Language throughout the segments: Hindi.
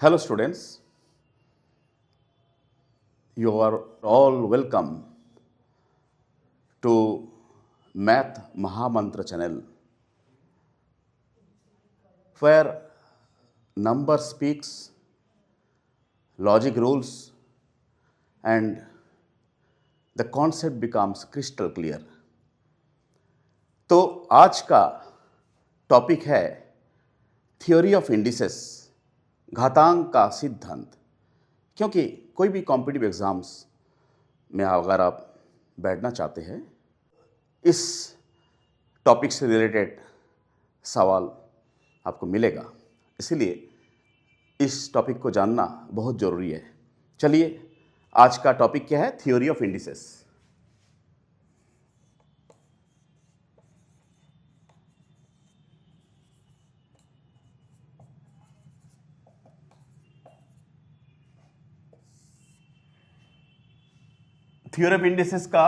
Hello, students. You are all welcome to Math Mahamantra channel, where number speaks, logic rules, and the concept becomes crystal clear. तो आज का टॉपिक है थ्योरी ऑफ इंडिसेस, घातांक का सिद्धांत। क्योंकि कोई भी कॉम्पिटिटिव एग्जाम्स में अगर आप बैठना चाहते हैं, इस टॉपिक से रिलेटेड सवाल आपको मिलेगा, इसलिए इस टॉपिक को जानना बहुत ज़रूरी है। चलिए, आज का टॉपिक क्या है? Theory of indices. Theory of indices का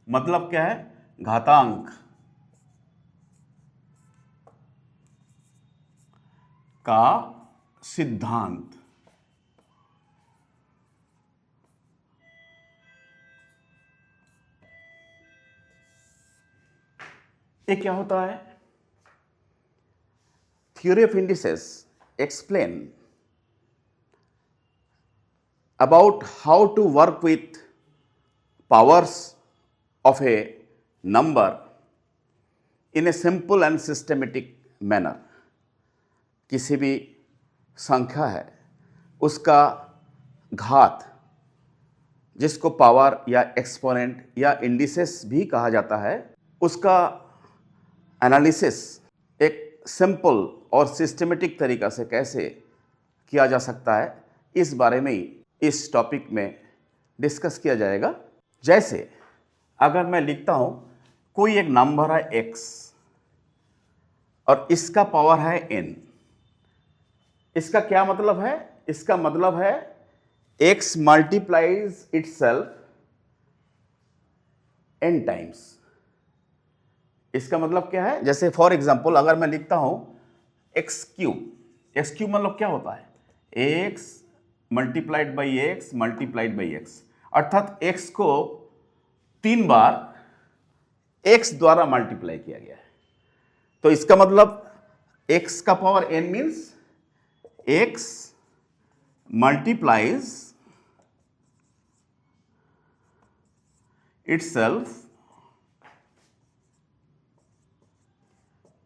मतलब क्या है? घातांक का सिद्धांत। ये क्या होता है? Theory of indices explain about how to work with powers of a number in a simple and systematic manner। किसी भी संख्या है, उसका घात, जिसको पावर या एक्सपोनेंट या इंडिसेस भी कहा जाता है, उसका एनालिसिस एक सिंपल और सिस्टमेटिक तरीका से कैसे किया जा सकता है, इस बारे में ही इस टॉपिक में डिस्कस किया जाएगा। जैसे अगर मैं लिखता हूं कोई एक नंबर है x और इसका पावर है n, इसका क्या मतलब है? इसका मतलब है x multiplies itself n times. इसका मतलब क्या है? जैसे फॉर एग्जांपल अगर मैं लिखता हूं एक्स क्यूब मतलब क्या होता है? x multiplied by x multiplied by x, अर्थात x को 3 बार x द्वारा मल्टीप्लाई किया गया है। तो इसका मतलब x का power n means x multiplies itself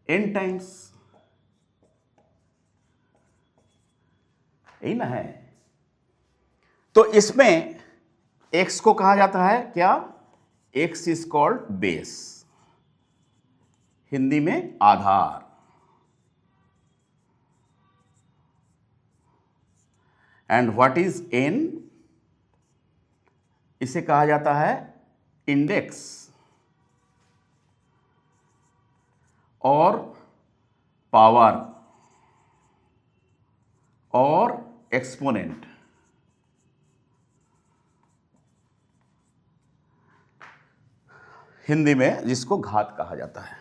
n times. यही ना है? तो इसमें x को कहा जाता है क्या? x is called base, Hindi में आधार। And what is n? इसे कहा जाता है इंडेक्स और पावर और एक्सपोनेंट। हिंदी में जिसको घात कहा जाता है।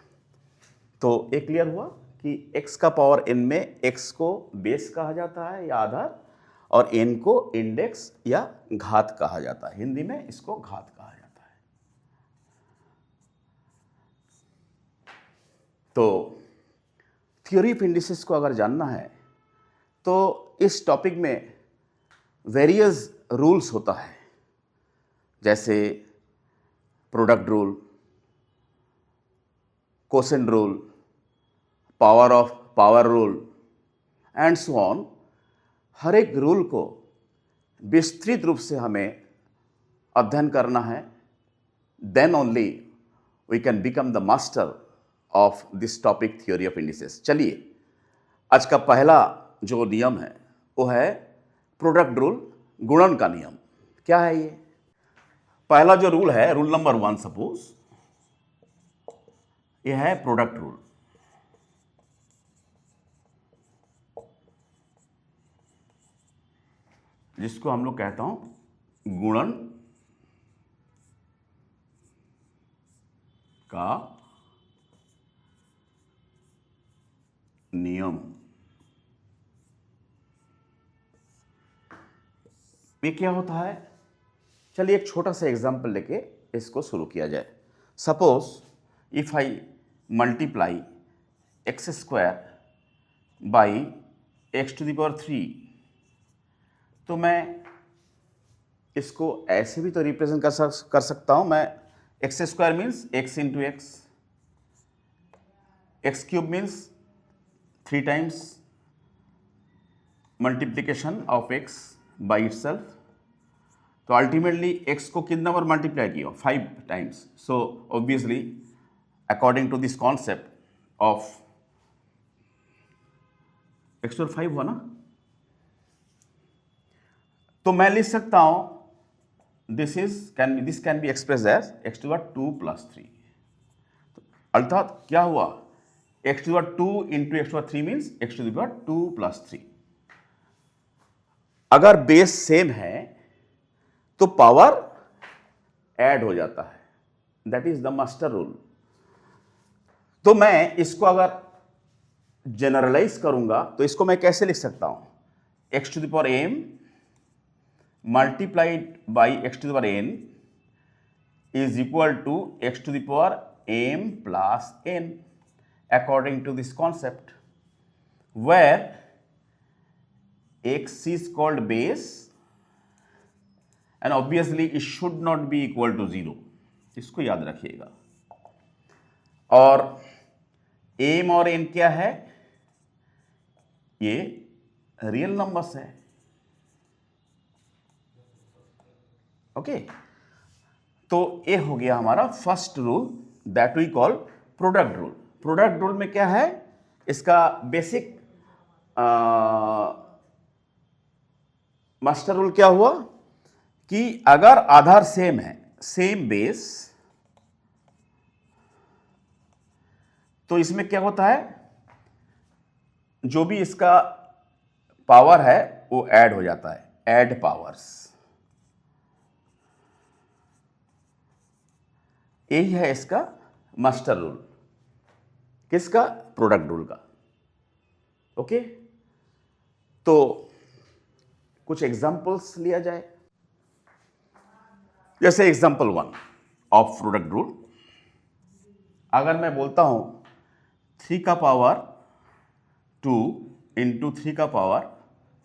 तो ये क्लियर हुआ कि x का पावर n में x को बेस कहा जाता है या आधार, और n को इंडेक्स या घात कहा जाता है। हिंदी में इसको घात कहा जाता है। तो थ्योरी ऑफ इंडिसेस को अगर जानना है तो इस टॉपिक में वेरियस रूल्स होता है, जैसे product rule, quotient rule, power of power rule and so on. हर एक रूल को विस्तृत रूप से हमें अध्ययन करना है, then only we can become the master of this topic theory of indices. चलिए, आज का पहला जो नियम है वो है प्रोडक्ट रूल, गुणन का नियम। क्या है ये? पहला जो रूल है, रूल नंबर 1, सपोज ये है प्रोडक्ट रूल। जिसको हम लोग कहता हूं गुणन का नियम। में क्या होता है, चलिए एक छोटा सा एग्जाम्पल लेके इसको शुरू किया जाए। Suppose if I multiply x square by x to the power 3, तो मैं इसको ऐसे भी तो रिप्रेजेंट कर सकता हूं मैं। X square means x into x cube means 3 times multiplication of x by itself. तो अल्टीमेटली एक्स को कितना बार मल्टीप्लाई किया, 5 times. So obviously according to this concept of x और 5 हुआ ना, तो मैं लिख सकता हूं this can be express as x to power 2 plus 3। अर्थात क्या हुआ, x to power 2 into x to power 3 means x to power 2 plus 3। अगर बेस सेम है तो पावर ऐड हो जाता है, that is the master rule. तो मैं इसको अगर जनरलाइज करूंगा तो इसको मैं कैसे लिख सकता हूं, x to the power m multiplied by x to the power n is equal to x to the power m plus n according to this concept, where x is called base and obviously it should not be equal to 0, इसको याद रखिएगा। और m और n क्या है, ये रियल नंबर्स है। ओके, तो ये हो गया हमारा first rule that we call product rule. Product rule में क्या है, इसका बेसिक मास्टर रूल क्या हुआ कि अगर आधार सेम है, सेम बेस, तो इसमें क्या होता है, जो भी इसका पावर है वो ऐड हो जाता है, ऐड पावर्स। यही है इसका मास्टर रूल, किसका, प्रोडक्ट रूल का। ओके, तो कुछ एग्जांपल्स लिया जाए। जैसे एग्जांपल 1 ऑफ प्रोडक्ट रूल, अगर मैं बोलता हूं 3 का पावर 2 इंटू 3 का पावर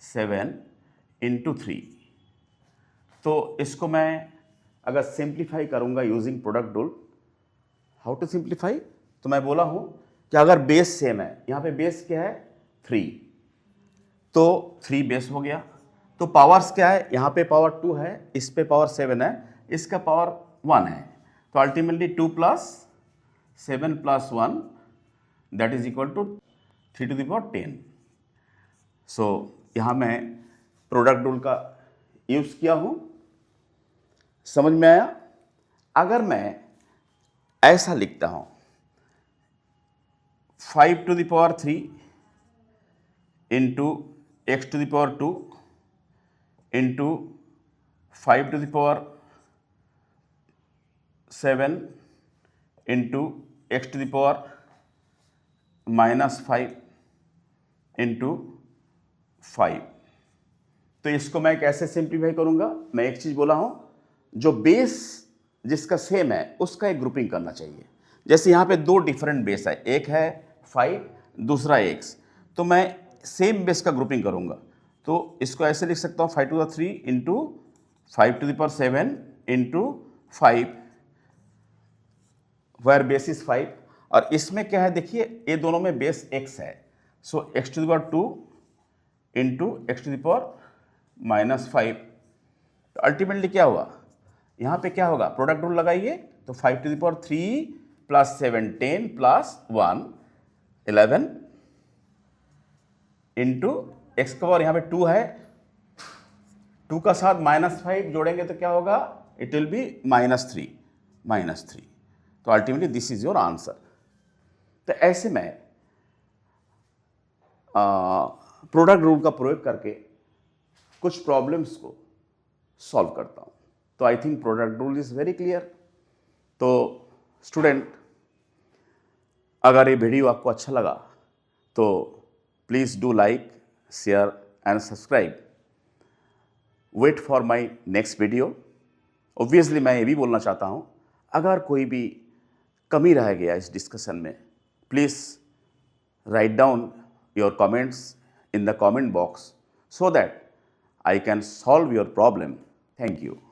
7 इंटू 3, तो इसको मैं अगर सिंप्लीफाई करूंगा using product rule, how to simplify, तो मैं बोला हूं कि अगर बेस सेम है, यहां पे बेस क्या है 3, तो 3 बेस हो गया। तो पावर्स क्या है, यहां पे पावर 2 है, इस पे पावर 7 है, इसका पावर 1 है। तो ultimately 2 plus 7 plus 1 that is equal to 3 to the power 10। So यहां मैं प्रोडक्ट रूल का यूज किया हूं, समझ में आया। अगर मैं ऐसा लिखता हूं 5 to the power 3 into x to the power 2 into 5 to the power 7 into x to the power -5 into 5, तो इसको मैं कैसे सिंप्लीफाई करूंगा, मैं एक चीज बोला हूं, जो बेस जिसका सेम है उसका एक ग्रुपिंग करना चाहिए। जैसे यहाँ पे 2 डिफरेंट बेस है, एक है 5, दूसरा x, तो मैं सेम बेस का ग्रुपिंग करूंगा। तो इसको ऐसे लिख सकता हूँ 5 to the 3 into 5 to the power 7 into 5, where base is 5। और इसमें क्या है, देखिए ये दोनों में बेस x है, so x to the power 2 into x to the power -5। तो अल्टीमेटली क्या हुआ, यहाँ पे क्या होगा, प्रोडक्ट रूल लगाइए, तो 5 to the power 3 plus 7 10 plus 1 11 into x का पावर यहाँ पे 2 है, 2 का साथ -5 जोड़ेंगे तो क्या होगा, इट विल बी -3। तो ultimately this is your answer. तो ऐसे में प्रोडक्ट रूल का प्रयोग करके कुछ प्रॉब्लम्स को सॉल्व करता हूं। तो I think product rule is very clear. तो स्टूडेंट, अगर ये वीडियो आपको अच्छा लगा तो please do like, share and subscribe. Wait for my next video. Obviously मैं ये भी बोलना चाहता हूँ, अगर कोई भी कमी रह गया इस डिस्कशन में, please write down your comments in the comment box so that I can solve your problem. Thank you.